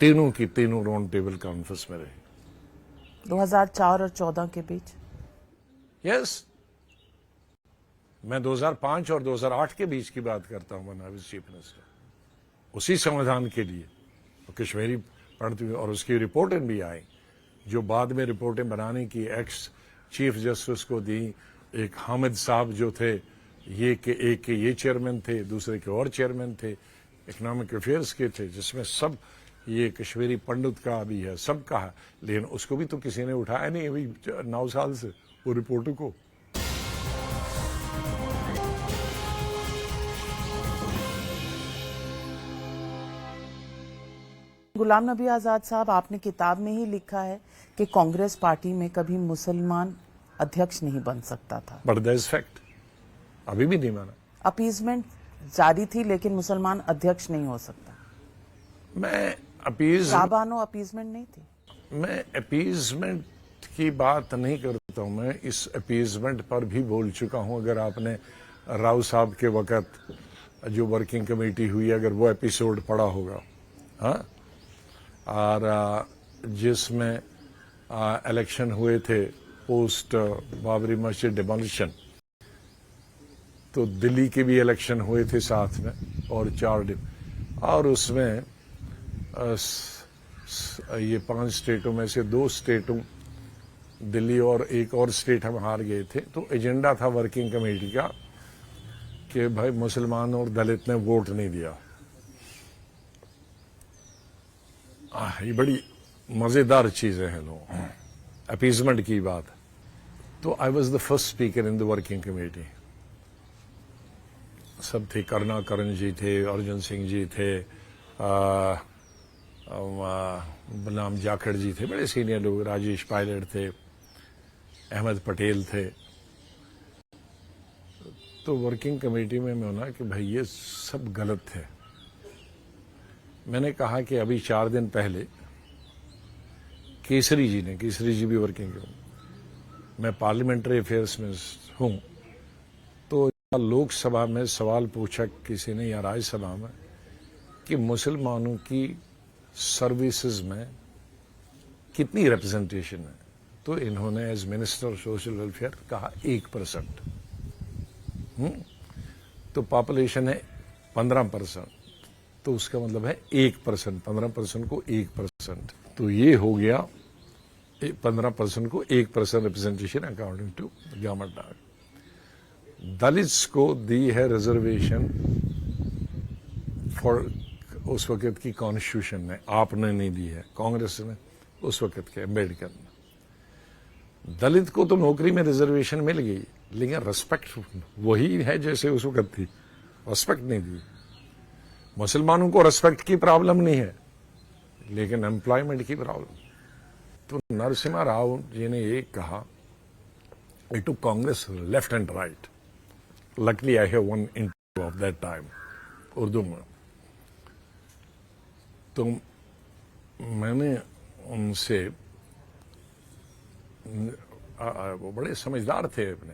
तीनों की तीनों राउंड टेबल कॉन्फ्रेंस में रहे 2004 और 14 के बीच। यस, मैं 2005 और 2008 के बीच की बात करता हूं, when I was chief minister, उसी संविधान के लिए तो कश्मीरी पंडित, और उसकी रिपोर्टें भी आई, जो बाद में रिपोर्टें बनाने की एक्स चीफ जस्टिस को दी। एक हामिद साहब जो थे, ये के एक के ये चेयरमैन थे, दूसरे के और चेयरमैन थे, इकोनॉमिक अफेयर्स के थे, जिसमें सब ये कश्मीरी पंडित का भी है, सब का है, लेकिन उसको भी तो किसी ने उठाया नहीं अभी 9 साल से वो रिपोर्टों को। गुलाम नबी आजाद साहब, आपने किताब में ही लिखा है कि कांग्रेस पार्टी में कभी मुसलमान अध्यक्ष नहीं बन सकता था, बट दैट इज फैक्ट, अभी भी नहीं माना। अपीजमेंट जारी थी लेकिन मुसलमान अध्यक्ष नहीं हो सकता। मैं शाहबानो अपीजमेंट नहीं थी। मैं अपीजमेंट की बात नहीं करता हूं, मैं इस अपीजमेंट पर भी बोल चुका हूं। अगर आपने राव साहब के वक्त जो वर्किंग कमेटी हुई, अगर वो एपिसोड पढ़ा होगा, हाँ, और जिसमें इलेक्शन हुए थे पोस्ट बाबरी मस्जिद डिमोलिशन, तो दिल्ली के भी इलेक्शन हुए थे साथ में, और 4 और उसमें ये 5 स्टेटों में से 2 स्टेटों, दिल्ली और एक और स्टेट हम हार गए थे। तो एजेंडा था वर्किंग कमेटी का कि भाई मुसलमान और दलित ने वोट नहीं दिया। ये बड़ी मजेदार चीजें हैं लोग, अपीजमेंट की बात। तो I was the first speaker in the working committee. सब थे, करुणाकरण जी थे, अर्जुन सिंह जी थे, बनाम जाखड़ जी थे, बड़े सीनियर लोग, राजेश पायलट थे, अहमद पटेल थे। तो वर्किंग कमेटी में मैं होना कि भाई ये सब गलत है। मैंने कहा कि अभी 4 दिन पहले केसरी जी भी वर्किंग, मैं पार्लियामेंट्री अफेयर्स में हूं, तो लोकसभा में सवाल पूछा किसी ने, या राज्यसभा में, कि मुसलमानों की सर्विसेज में कितनी रिप्रेजेंटेशन है। तो इन्होंने एज मिनिस्टर सोशल वेलफेयर कहा 1%। तो पॉपुलेशन है 15%, तो उसका मतलब है 1%, 15% को 1%, तो ये हो गया 15% को 1% representation according to government. Dalits को दी है रिजर्वेशन फॉर, उस वक्त की कॉन्स्टिट्यूशन ने, आपने नहीं दी है, कांग्रेस ने, उस वक्त के अम्बेडकर ने। दलित को तो नौकरी में रिजर्वेशन मिल गई, लेकिन रेस्पेक्ट वही है जैसे उस वक्त थी, रेस्पेक्ट नहीं दी। मुसलमानों को रेस्पेक्ट की प्रॉब्लम नहीं है, लेकिन एम्प्लॉयमेंट की प्रॉब्लम। तो नरसिम्हा राव जी ने ये कहा, it to Congress left and right. Luckily I have one interview of that time Urdu में, तो मैंने उनसे, वो बड़े समझदार थे, अपने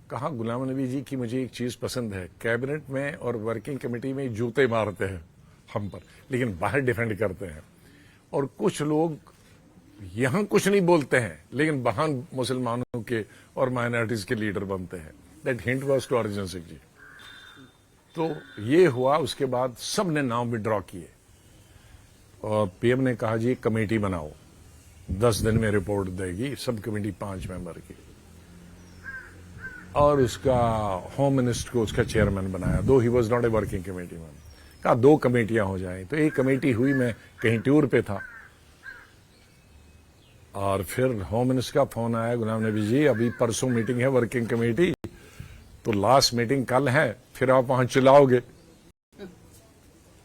कहा गुलाम नबी जी की मुझे एक चीज पसंद है, कैबिनेट में और वर्किंग कमेटी में जूते मारते हैं हम पर, लेकिन बाहर डिफेंड करते हैं। और कुछ लोग यहां कुछ नहीं बोलते हैं, लेकिन बाहर मुसलमानों के और माइनॉरिटीज के लीडर बनते हैं। That hint was to Arjun Singh ji. तो ये हुआ, उसके बाद सबने नाम विड्रॉ किए और पीएम ने कहा जी कमेटी बनाओ, 10 दिन में रिपोर्ट देगी सब कमेटी 5 मेंबर की, और उसका होम मिनिस्टर को उसका चेयरमैन बनाया, दो he was not a working committee man. कहा 2 कमेटियां हो जाएं, तो एक कमेटी हुई, मैं कहीं टूर पे था और फिर होम मिनिस्टर का फोन आया, गुलाम नबी जी अभी परसों मीटिंग है वर्किंग कमेटी, तो लास्ट मीटिंग कल है, फिर आप वहां चिल्लाओगे,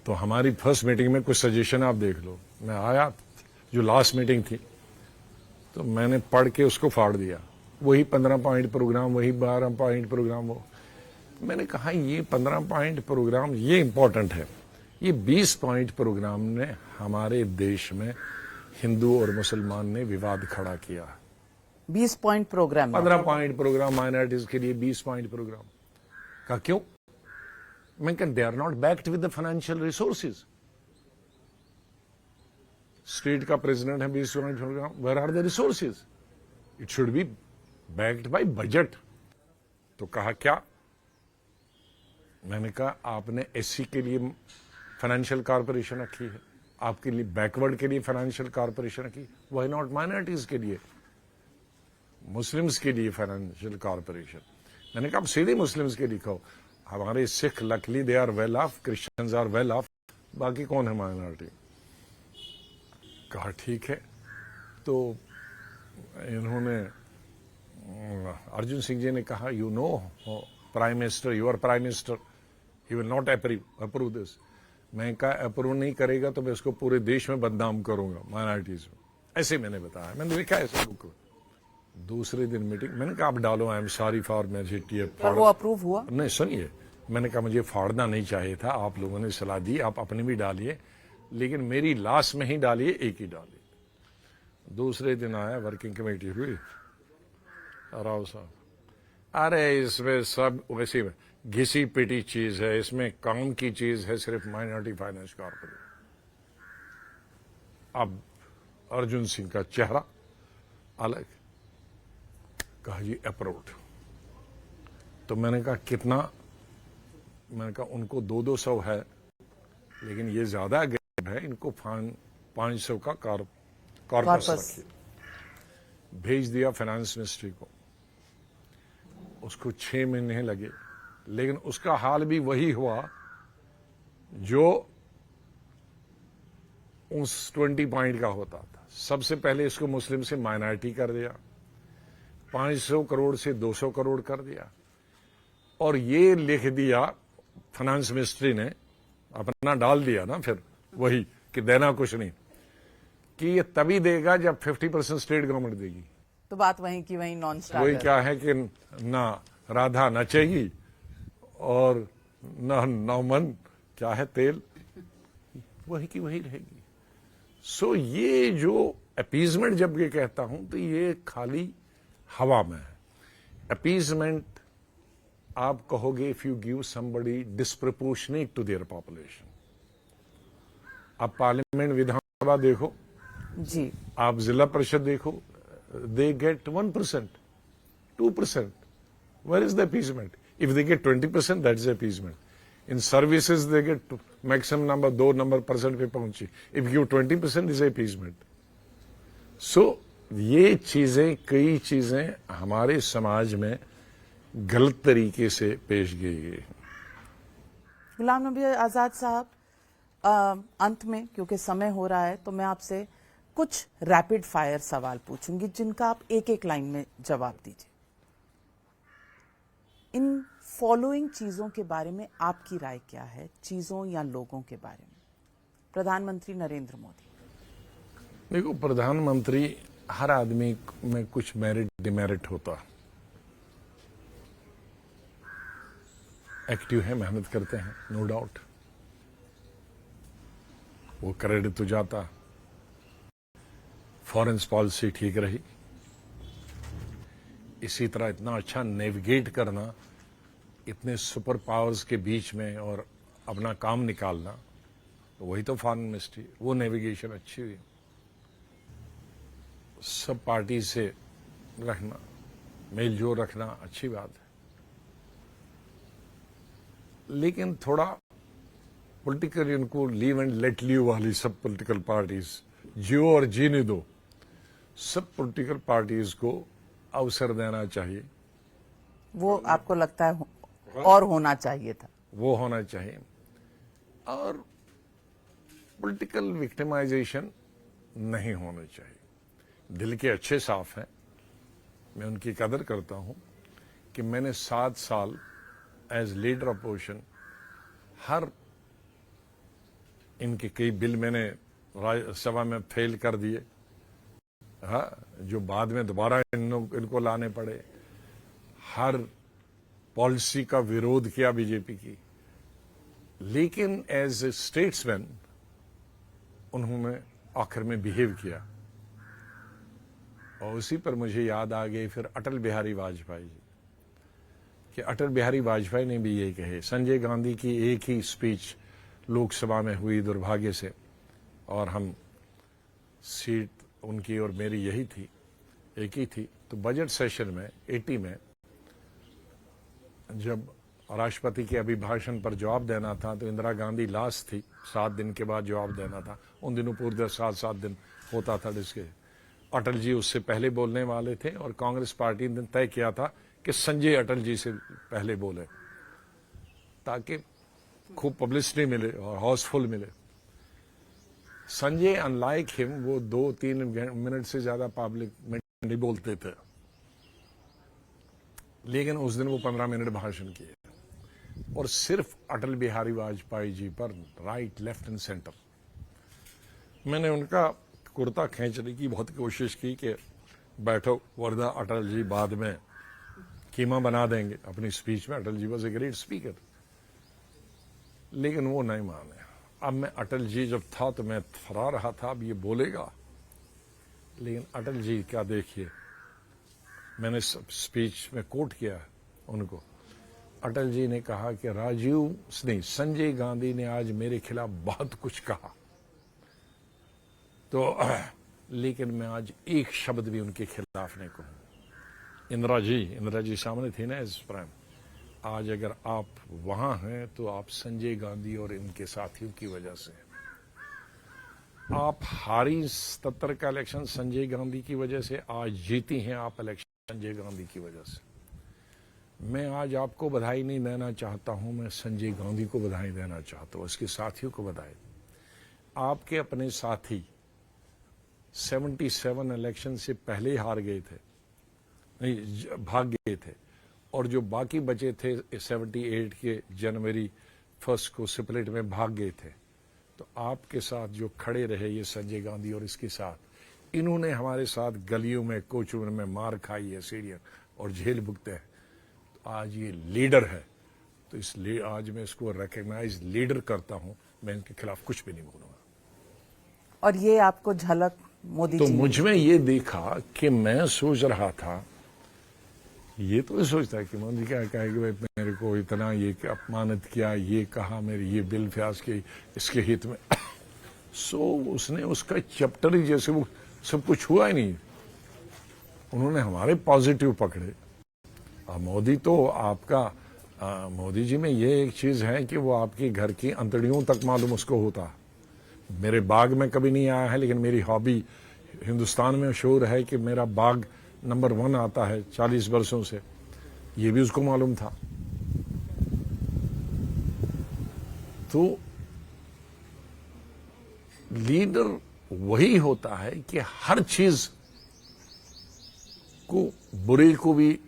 तो हमारी फर्स्ट मीटिंग में कुछ सजेशन आप देख लो। मैं आया, जो लास्ट मीटिंग थी, तो मैंने पढ़ के उसको फाड़ दिया, वही 15 पॉइंट प्रोग्राम, वही 12 पॉइंट प्रोग्राम। वो मैंने कहा ये 15 पॉइंट प्रोग्राम ये इंपॉर्टेंट है, ये 20 पॉइंट प्रोग्राम ने हमारे देश में हिंदू और मुसलमान ने विवाद खड़ा किया। 20 point program, 15 point program minorities के लिए, 20 पॉइंट प्रोग्राम का क्यों? मैं कहा they are not backed with the financial resources. State का प्रेसिडेंट है, 20 point program, where are the resources? It should be backed by budget. तो कहा क्या? मैंने कहा आपने एससी के लिए फाइनेंशियल कॉर्पोरेशन रखी है, आपके लिए बैकवर्ड के लिए फाइनेंशियल कॉर्पोरेशन रखी, व्हाई नॉट माइनॉरिटीज के लिए, मुस्लिम्स के लिए फाइनेंशियल कॉर्पोरेशन? मैंने कहा आप सीधे मुस्लिम्स के लिखो, हमारे Sikh luckily they are well off, Christians are well off, बाकी कौन है माइनॉरिटी? कहा ठीक है। तो इन्होंने, अर्जुन सिंह जी ने कहा you know prime minister, your prime minister, he will not approve this. मैं कहा अप्रूव नहीं करेगा तो मैं उसको पूरे देश में बदनाम करूंगा माइनॉरिटीज में, ऐसे मैंने बताया, मैंने लिखा है ऐसे बुक। दूसरे दिन मीटिंग, मैंने कहा आप डालो, आई एम सॉरी फॉर मेजिटी। वो अप्रूव हुआ? नहीं सुनिए, मैंने कहा मुझे फाड़ना नहीं चाहिए था, आप लोगों ने सलाह दी, आप अपने भी डालिए, लेकिन मेरी लास्ट में ही डालिए, एक ही डालिए। दूसरे दिन आया, वर्किंग कमेटी हुई, राव साहब, अरे इसमें सब वैसे घिसी पिटी चीज है, इसमें काम की चीज है सिर्फ माइनॉरिटी फाइनेंस कॉर्पोरेशन। अब अर्जुन सिंह का चेहरा अलग, कहा जी अप्रूव्ड। तो मैंने कहा कितना? मैंने कहा उनको 200 है, लेकिन ये ज्यादा गरीब है, इनको 500 का कॉर्पस रखिए। भेज दिया फाइनेंस मिनिस्ट्री को, उसको 6 महीने लगे, लेकिन उसका हाल भी वही हुआ जो उस 20 पॉइंट का होता था। सबसे पहले इसको मुस्लिम से माइनॉरिटी कर दिया, 500 करोड़ से 200 करोड़ कर दिया, और ये लिख दिया फाइनेंस मिनिस्ट्री ने, अपना डाल दिया ना फिर वही कि देना कुछ नहीं, कि ये तभी देगा जब 50% स्टेट गवर्नमेंट देगी। तो बात वहीं की वहीं नॉन स्टार्टर। वही क्या है कि ना राधा नचेगी और ना नौमन क्या है तेल, वही की वही रहेगी। सो ये जो अपीजमेंट जब ये कहता हूं तो ये खाली हवा में है। अपीजमेंट आप कहोगे if you give somebody disproportionate to their population. आप पार्लियामेंट विधानसभा देखो जी, आप जिला परिषद देखो, they get 1%, 2%. Where is the appeasement? If they get 20%, that's the appeasement. In services, they get maximum number, 2 number percent पे पहुंची. If you 20% is appeasement. So, ये चीजें, कई चीजें हमारे समाज में गलत तरीके से पेश की गई। गुलाम नबी आजाद साहब, अंत में क्योंकि समय हो रहा है, तो मैं आपसे कुछ रैपिड फायर सवाल पूछूंगी जिनका आप एक एक लाइन में जवाब दीजिए। इन फॉलोइंग चीजों के बारे में आपकी राय क्या है, चीजों या लोगों के बारे में? प्रधानमंत्री नरेंद्र मोदी। देखो, प्रधानमंत्री, हर आदमी में कुछ मेरिट डिमेरिट होता, एक्टिव है, मेहनत करते हैं, नो डाउट, वो क्रेडिट तो जाता। फॉरेन पॉलिसी ठीक रही। इसी तरह इतना अच्छा नेविगेट करना इतने सुपर पावर्स के बीच में और अपना काम निकालना, तो वही तो फॉरेन मिनिस्ट्री, वो नेविगेशन अच्छी हुई। सब पार्टी से रखना, मेल जोल रखना अच्छी बात है, लेकिन थोड़ा पॉलिटिकल इनको लीव एंड लेट लीव वाली सब पॉलिटिकल पार्टीज, जियो और जीने दो, सब पॉलिटिकल पार्टीज को अवसर देना चाहिए। वो आपको लगता है और होना चाहिए था? वो होना चाहिए। और पॉलिटिकल विक्टिमाइजेशन नहीं होना चाहिए। दिल के अच्छे साफ हैं, मैं उनकी कदर करता हूं कि मैंने 7 साल एज लीडर अपोजिशन हर इनके कई बिल मैंने राज्यसभा में फेल कर दिए, हाँ, जो बाद में दोबारा इनको लाने पड़े। हर पॉलिसी का विरोध किया बीजेपी की, लेकिन एज ए स्टेट्समैन उन्होंने आखिर में बिहेव किया। और उसी पर मुझे याद आ गई फिर अटल बिहारी वाजपेयी जी, कि अटल बिहारी वाजपेयी ने भी ये कहे। संजय गांधी की एक ही स्पीच लोकसभा में हुई दुर्भाग्य से, और हम सीट उनकी और मेरी यही थी, एक ही थी। तो बजट सेशन में 80 में जब राष्ट्रपति के अभिभाषण पर जवाब देना था, तो इंदिरा गांधी लास्ट थी, 7 दिन के बाद जवाब देना था। उन दिनों पूरे 7 दिन होता था डिस्के। अटल जी उससे पहले बोलने वाले थे, और कांग्रेस पार्टी ने तय किया था कि संजय अटल जी से पहले बोले, ताकि खूब पब्लिसिटी मिले और हाउसफुल मिले। संजय अनलाइक हिम, वो 2-3 मिनट से ज्यादा पब्लिक में नहीं बोलते थे, लेकिन उस दिन वो 15 मिनट भाषण किए, और सिर्फ अटल बिहारी वाजपेयी जी पर राइट, लेफ्ट एंड सेंटर। मैंने उनका कुर्ता खींचने की बहुत कोशिश की कि बैठो, वरना अटल जी बाद में कीमा बना देंगे अपनी स्पीच में। Atal ji was a great speaker, लेकिन वो नहीं माने। अब मैं अटल जी जब था तो मैं फरा रहा था, अब ये बोलेगा, लेकिन अटल जी क्या देखिए, मैंने स्पीच में कोट किया उनको। अटल जी ने कहा कि राजीव नहीं, संजय गांधी ने आज मेरे खिलाफ बहुत कुछ कहा, तो लेकिन मैं आज एक शब्द भी उनके खिलाफ नहीं कहूं। इंदिरा जी सामने थी ना एज प्राइम। आज अगर आप वहां हैं तो आप संजय गांधी और इनके साथियों की वजह से। आप हारी 77 का इलेक्शन संजय गांधी की वजह से, आज जीती हैं आप इलेक्शन संजय गांधी की वजह से। मैं आज आपको बधाई नहीं देना चाहता हूं, मैं संजय गांधी को बधाई देना चाहता हूं, उसके साथियों को बधाई। आपके अपने साथी 77 इलेक्शन से पहले हार गए थे, नहीं भाग गए थे, और जो बाकी बचे थे 78 के जनवरी 1 को स्प्लिट में भाग गए थे। तो आपके साथ जो खड़े रहे ये संजय गांधी और इसके साथ, इन्होंने हमारे साथ गलियों में, कोचों में मार खाई है, सीढ़ियां और जेल भुगते हैं। तो आज ये लीडर है, तो इसलिए आज मैं इसको रिकॉग्नाइज लीडर करता हूं, मैं इनके खिलाफ कुछ भी नहीं बोलूंगा। और ये आपको झलक मोदी तो जी मुझ में ये देखा कि मैं सोच रहा था, ये तो सोचता है कि मोदी क्या कहेगा, भाई मेरे को इतना ये अपमानित किया, ये कहा, मेरे ये बिल पास के इसके हित में। सो उसने उसका चैप्टर ही जैसे वो सब कुछ हुआ ही नहीं। उन्होंने हमारे पॉजिटिव पकड़े। मोदी तो आपका मोदी जी में ये एक चीज है कि वो आपके घर की अंतड़ियों तक मालूम उसको होता। मेरे बाग में कभी नहीं आया है, लेकिन मेरी हॉबी हिंदुस्तान में मशहूर है कि मेरा बाग नंबर 1 आता है 40 वर्षों से, ये भी उसको मालूम था। तो लीडर वही होता है कि हर चीज को, बुरे को भी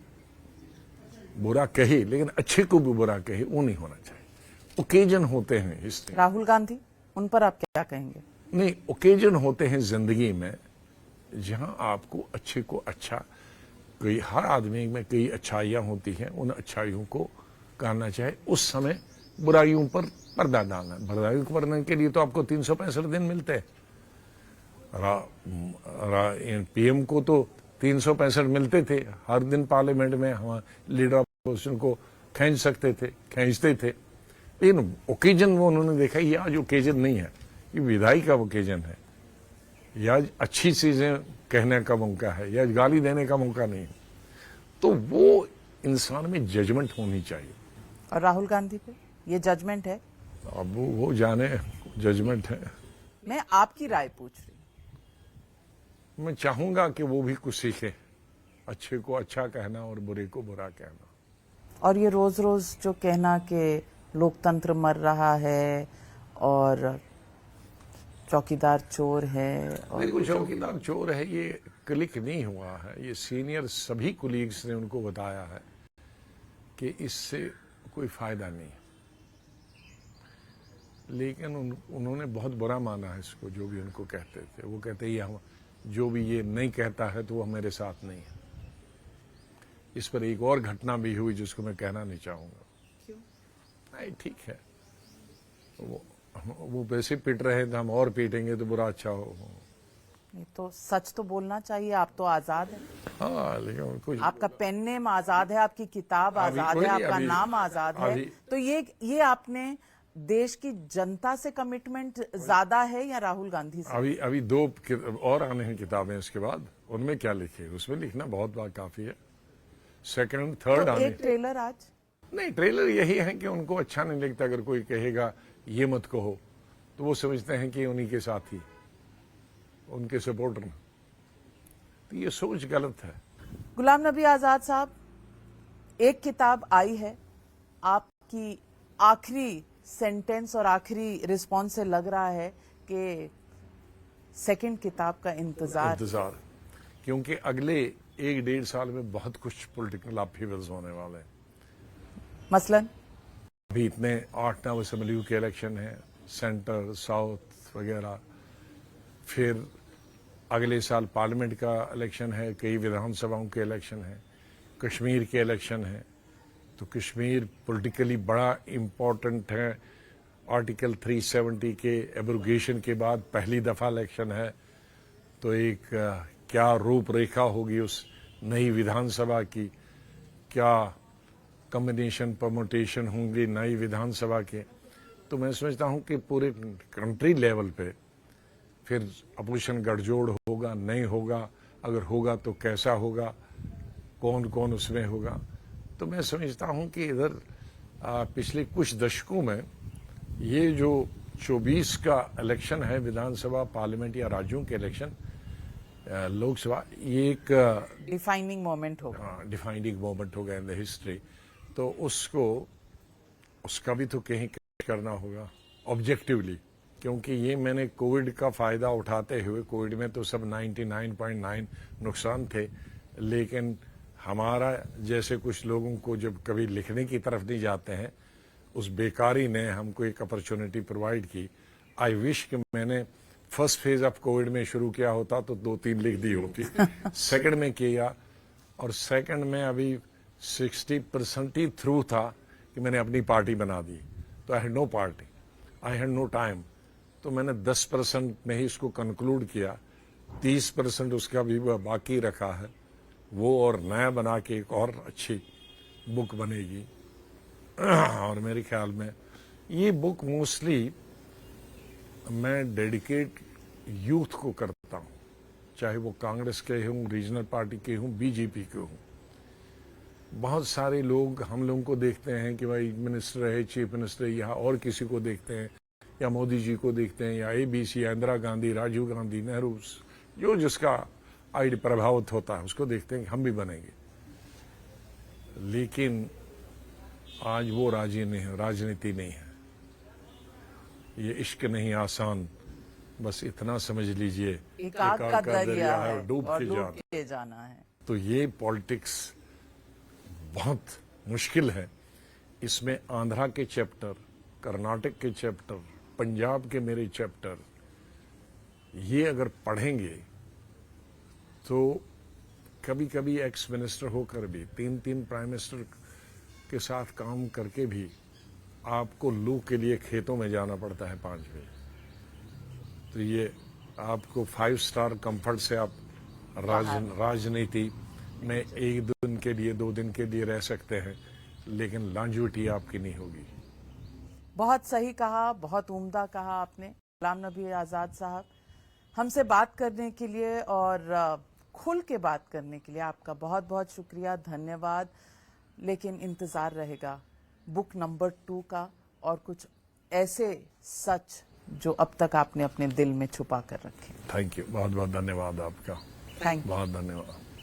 बुरा कहे, लेकिन अच्छे को भी बुरा कहे, वो नहीं होना चाहिए। ओकेजन होते हैं इसलिए। राहुल गांधी, उन पर आप क्या कहेंगे? नहीं, ओकेजन होते हैं जिंदगी में जहां आपको अच्छे को अच्छा, कोई हर आदमी में कई अच्छाइयां होती हैं, उन अच्छाइयों को करना चाहिए। उस समय बुराइयों पर पर्दा डालना है। बुराइयों को करने के लिए तो आपको 365 दिन मिलते हैं। पीएम को तो 365 मिलते थे। हर दिन पार्लियामेंट में हम लीडर अपोजिशन को खींचते थे। लेकिन ओकेजन वो उन्होंने देखा, ये आज ओकेजन नहीं है, ये विदाई का ओकेजन है, या अच्छी चीजें कहने का मौका है, या गाली देने का मौका नहीं। तो वो इंसान में जजमेंट होनी चाहिए। और राहुल गांधी पे ये जजमेंट है? अब वो जाने, जजमेंट है। मैं आपकी राय पूछ रही हूं। मैं चाहूंगा कि वो भी कुछ सीखे, अच्छे को अच्छा कहना और बुरे को बुरा कहना। और ये रोज रोज जो कहना कि लोकतंत्र मर रहा है और चौकीदार चोर है, और देखो चौकीदार चोर है, ये क्लिक नहीं हुआ है। ये सीनियर सभी कुलीग्स ने उनको बताया है कि इससे कोई फायदा नहीं है। लेकिन उन्होंने बहुत बुरा माना है इसको, जो भी उनको कहते थे। वो कहते ये हम जो भी ये नहीं कहता है तो वो मेरे साथ नहीं है। इस पर एक और घटना भी हुई जिसको मैं कहना नहीं चाहूंगा। क्यों? नहीं, ठीक है, वो वैसे पिट रहे थे, हम और पीटेंगे तो बुरा अच्छा हो। नहीं तो सच तो बोलना चाहिए। आप तो आजाद हैं। हाँ, लेकिन कुछ आपका पेन नेम आजाद है, आपकी किताब आजाद है, आपका नाम आजाद है। तो ये आपने देश की जनता से कमिटमेंट ज्यादा है या राहुल गांधी से? अभी 2 और आने हैं किताबें इसके बाद, उनमें क्या लिखे, उसमें लिखना बहुत बात काफी है। सेकंड थर्ड तो आने। एक ट्रेलर आज? नहीं, ट्रेलर यही है कि उनको अच्छा नहीं लगता अगर कोई कहेगा ये मत कहो, तो वो समझते हैं कि उन्हीं के साथ ही, उनके सपोर्टर। तो ये सोच गलत है। गुलाम नबी आजाद साहब, एक किताब आई है, आपकी आखिरी सेंटेंस और आखिरी रिस्पॉन्स से लग रहा है कि सेकंड किताब का इंतजार, क्योंकि अगले 1-1.5 साल में बहुत कुछ पॉलिटिकल अपहीवल्स होने वाले हैं। मसलन अभी इतने 8-9 असेंबली के इलेक्शन है, सेंटर साउथ वगैरह। फिर अगले साल पार्लियामेंट का इलेक्शन है, कई विधानसभाओं के इलेक्शन है, कश्मीर के इलेक्शन है। तो कश्मीर पॉलिटिकली बड़ा इम्पोर्टेंट है। आर्टिकल 370 के एब्रोगेशन के बाद पहली दफा इलेक्शन है। तो एक क्या रूपरेखा होगी उस नई विधानसभा की, क्या कॉम्बिनेशन परमुटेशन होंगे नई विधानसभा के। तो मैं समझता हूं कि पूरे कंट्री लेवल पे फिर अपोजिशन गठजोड़ होगा, नहीं होगा, अगर होगा तो कैसा होगा, कौन कौन उसमें होगा। तो मैं समझता हूं कि इधर पिछले कुछ दशकों में ये जो 24 का इलेक्शन है, विधानसभा, पार्लियामेंट या राज्यों के इलेक्शन, लोकसभा, ये एक डिफाइनिंग मोमेंट होगा। डिफाइनिंग मोमेंट होगा इन द हिस्ट्री। तो उसका भी तो कहीं करना होगा ऑब्जेक्टिवली, क्योंकि ये मैंने कोविड का फायदा उठाते हुए, कोविड में तो सब 99.9 नुकसान थे, लेकिन हमारा जैसे कुछ लोगों को जब कभी लिखने की तरफ नहीं जाते हैं, उस बेकारी ने हमको एक अपॉर्चुनिटी प्रोवाइड की। आई विश कि मैंने फर्स्ट फेज ऑफ कोविड में शुरू किया होता तो 2-3 लिख दी होती। सेकंड में किया, और सेकंड में अभी 60% ही थ्रू था कि मैंने अपनी पार्टी बना दी। तो I had no party, I had no time. तो मैंने 10% में ही इसको कंक्लूड किया, 30% उसका भी बाकी रखा है, वो और नया बना के एक और अच्छी बुक बनेगी। और मेरे ख्याल में ये बुक मोस्टली मैं डेडिकेट यूथ को करता हूँ, चाहे वो कांग्रेस के हों, रीजनल पार्टी के हों, बीजेपी के हों। बहुत सारे लोग हम लोगों को देखते हैं कि भाई मिनिस्टर है, चीफ मिनिस्टर, या और किसी को देखते हैं, या मोदी जी को देखते हैं, या ABC, या इंदिरा गांधी, राजीव गांधी, नेहरू, जो जिसका आइडिया प्रभावित होता है उसको देखते हैं कि हम भी बनेंगे। लेकिन आज वो राजनीति नहीं है। ये इश्क नहीं आसान, बस इतना समझ लीजिए, एक आग का दरिया है, डूब और के जाना है। तो ये पॉलिटिक्स बहुत मुश्किल है। इसमें आंध्रा के चैप्टर, कर्नाटक के चैप्टर, पंजाब के मेरे चैप्टर, ये अगर पढ़ेंगे तो कभी कभी एक्स मिनिस्टर होकर भी, 3 प्राइम मिनिस्टर के साथ काम करके भी आपको लू के लिए खेतों में जाना पड़ता है 5 बजे, तो ये आपको 5 स्टार कंफर्ट से आप राजनीति में 1 दिन के लिए 2 दिन के लिए रह सकते हैं, लेकिन लॉन्जेविटी आपकी नहीं होगी। बहुत सही कहा, बहुत उम्दा कहा आपने गुलाम नबी आज़ाद साहब। हमसे बात करने के लिए और खुल के बात करने के लिए आपका बहुत बहुत शुक्रिया, धन्यवाद। लेकिन इंतज़ार रहेगा बुक नंबर 2 का और कुछ ऐसे सच जो अब तक आपने अपने दिल में छुपा कर रखे। थैंक यू, बहुत बहुत धन्यवाद आपका। Thank you. बहुत धन्यवाद।